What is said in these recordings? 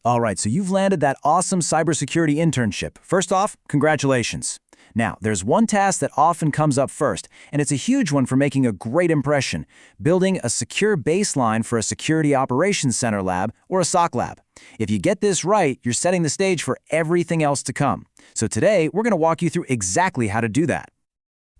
All right, so you've landed that awesome cybersecurity internship. First off, congratulations. Now, there's one task that often comes up first, and it's a huge one for making a great impression: building a secure baseline for a Security Operations Center lab or a SOC lab. If you get this right, you're setting the stage for everything else to come. So today, we're going to walk you through exactly how to do that.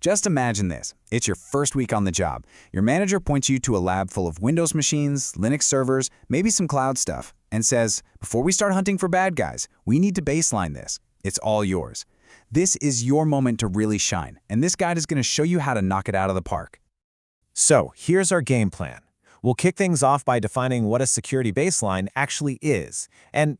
Just imagine this. It's your first week on the job. Your manager points you to a lab full of Windows machines, Linux servers, maybe some cloud stuff, and says, before we start hunting for bad guys, we need to baseline this. It's all yours. This is your moment to really shine, and this guide is going to show you how to knock it out of the park. So here's our game plan. We'll kick things off by defining what a security baseline actually is, and,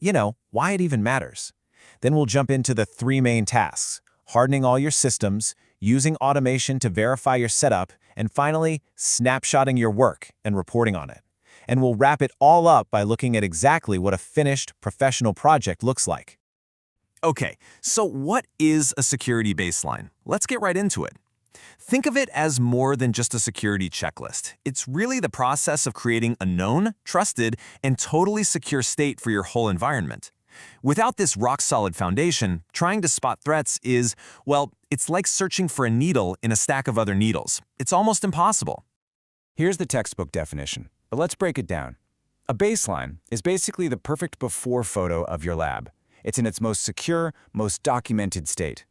why it even matters. Then we'll jump into the three main tasks: hardening all your systems, using automation to verify your setup, and finally, snapshotting your work and reporting on it. And we'll wrap it all up by looking at exactly what a finished, professional project looks like. Okay, so what is a security baseline? Let's get right into it. Think of it as more than just a security checklist. It's really the process of creating a known, trusted, and totally secure state for your whole environment. Without this rock-solid foundation, trying to spot threats is, well, it's like searching for a needle in a stack of other needles. It's almost impossible. Here's the textbook definition, but let's break it down. A baseline is basically the perfect before photo of your lab. It's in its most secure, most documented state.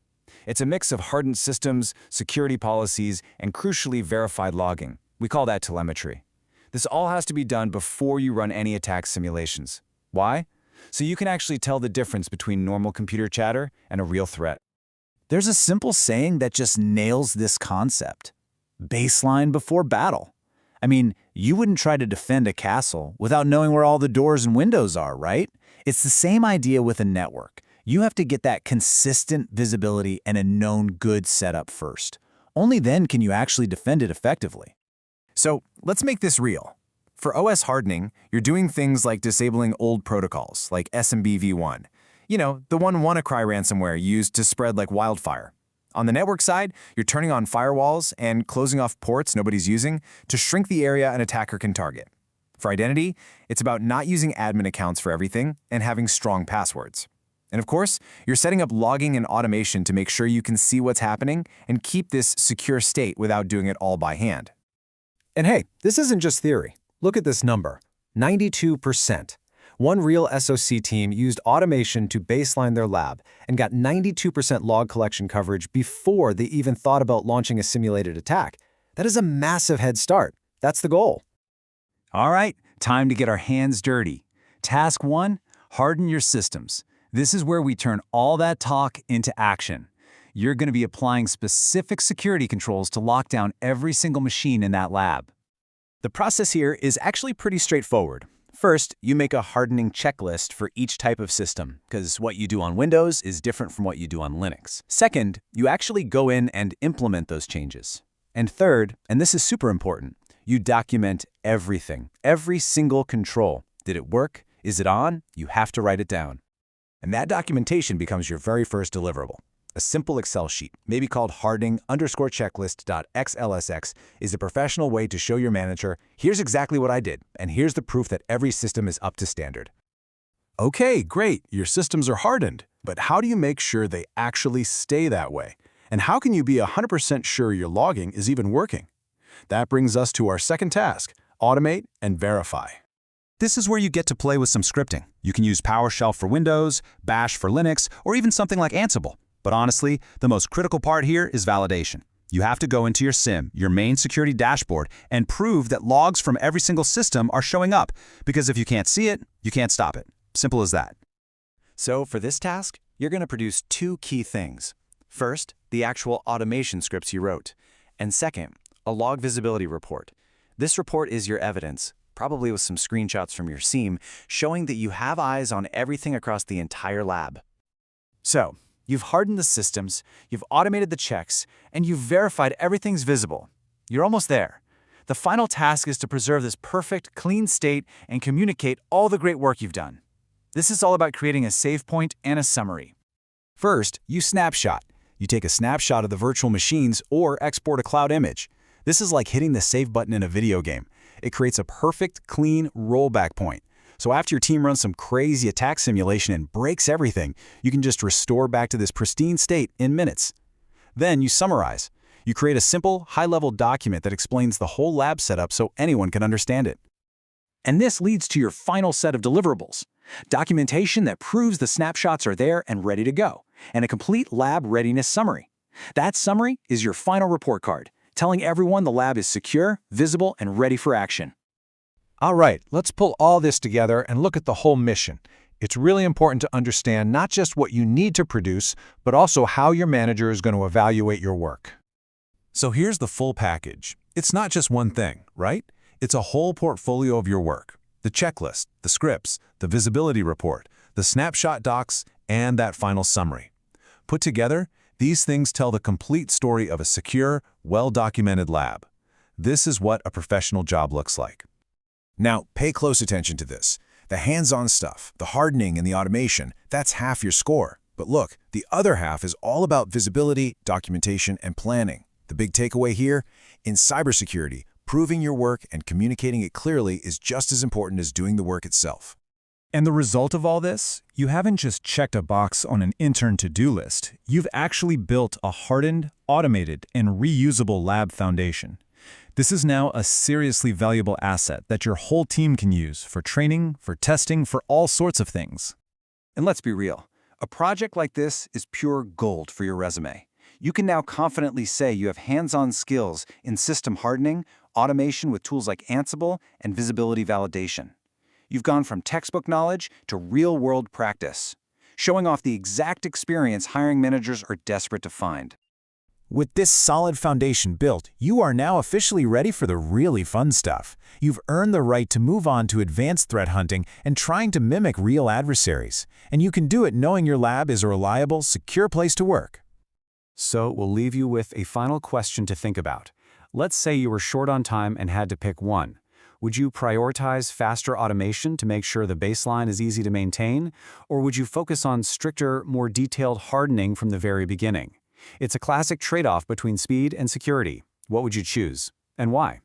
It's a mix of hardened systems, security policies, and crucially verified logging. We call that telemetry. This all has to be done before you run any attack simulations. Why? So you can actually tell the difference between normal computer chatter and a real threat. There's a simple saying that just nails this concept: baseline before battle. I mean, you wouldn't try to defend a castle without knowing where all the doors and windows are, right? It's the same idea with a network. You have to get that consistent visibility and a known good setup first. Only then can you actually defend it effectively. So let's make this real. For OS hardening, you're doing things like disabling old protocols, like SMB-v1. The one WannaCry ransomware used to spread like wildfire. On the network side, you're turning on firewalls and closing off ports nobody's using to shrink the area an attacker can target. For identity, it's about not using admin accounts for everything and having strong passwords. And of course, you're setting up logging and automation to make sure you can see what's happening and keep this secure state without doing it all by hand. And hey, this isn't just theory. Look at this number: 92%. One real SOC team used automation to baseline their lab and got 92% log collection coverage before they even thought about launching a simulated attack. That is a massive head start. That's the goal. All right, time to get our hands dirty. Task 1, harden your systems. This is where we turn all that talk into action. You're going to be applying specific security controls to lock down every single machine in that lab. The process here is actually pretty straightforward. First, you make a hardening checklist for each type of system, because what you do on Windows is different from what you do on Linux. Second, you actually go in and implement those changes. And third, and this is super important, you document everything, every single control. Did it work? Is it on? You have to write it down. And that documentation becomes your very first deliverable. A simple Excel sheet, maybe called hardening_checklist.xlsx, is a professional way to show your manager, here's exactly what I did, and here's the proof that every system is up to standard. Okay, great, your systems are hardened, but how do you make sure they actually stay that way? And how can you be 100% sure your logging is even working? That brings us to our second task: automate and verify. This is where you get to play with some scripting. You can use PowerShell for Windows, Bash for Linux, or even something like Ansible. But honestly, the most critical part here is validation. You have to go into your SIM, your main security dashboard, and prove that logs from every single system are showing up, because if you can't see it, you can't stop it. Simple as that. So for this task, you're going to produce two key things. First, the actual automation scripts you wrote. And second, a log visibility report. This report is your evidence, probably with some screenshots from your SIEM, showing that you have eyes on everything across the entire lab. So, you've hardened the systems, you've automated the checks, and you've verified everything's visible. You're almost there. The final task is to preserve this perfect, clean state and communicate all the great work you've done. This is all about creating a save point and a summary. First, you snapshot. You take a snapshot of the virtual machines or export a cloud image. This is like hitting the save button in a video game. It creates a perfect, clean rollback point. So after your team runs some crazy attack simulation and breaks everything, you can just restore back to this pristine state in minutes. Then you summarize. You create a simple, high-level document that explains the whole lab setup so anyone can understand it. And this leads to your final set of deliverables. Documentation that proves the snapshots are there and ready to go, and a complete lab readiness summary. That summary is your final report card, telling everyone the lab is secure, visible, and ready for action. All right, let's pull all this together and look at the whole mission. It's really important to understand not just what you need to produce, but also how your manager is going to evaluate your work. So here's the full package. It's not just one thing, right? It's a whole portfolio of your work. The checklist, the scripts, the visibility report, the snapshot docs, and that final summary. Put together, these things tell the complete story of a secure, well-documented lab. This is what a professional job looks like. Now, pay close attention to this. The hands-on stuff, the hardening and the automation, that's half your score. But look, the other half is all about visibility, documentation, and planning. The big takeaway here? In cybersecurity, proving your work and communicating it clearly is just as important as doing the work itself. And the result of all this? You haven't just checked a box on an intern to-do list. You've actually built a hardened, automated, and reusable lab foundation. This is now a seriously valuable asset that your whole team can use for training, for testing, for all sorts of things. And let's be real, a project like this is pure gold for your resume. You can now confidently say you have hands-on skills in system hardening, automation with tools like Ansible, and visibility validation. You've gone from textbook knowledge to real-world practice, showing off the exact experience hiring managers are desperate to find. With this solid foundation built, you are now officially ready for the really fun stuff. You've earned the right to move on to advanced threat hunting and trying to mimic real adversaries. And you can do it knowing your lab is a reliable, secure place to work. So we'll leave you with a final question to think about. Let's say you were short on time and had to pick one. Would you prioritize faster automation to make sure the baseline is easy to maintain? Or would you focus on stricter, more detailed hardening from the very beginning? It's a classic trade-off between speed and security. What would you choose, and why?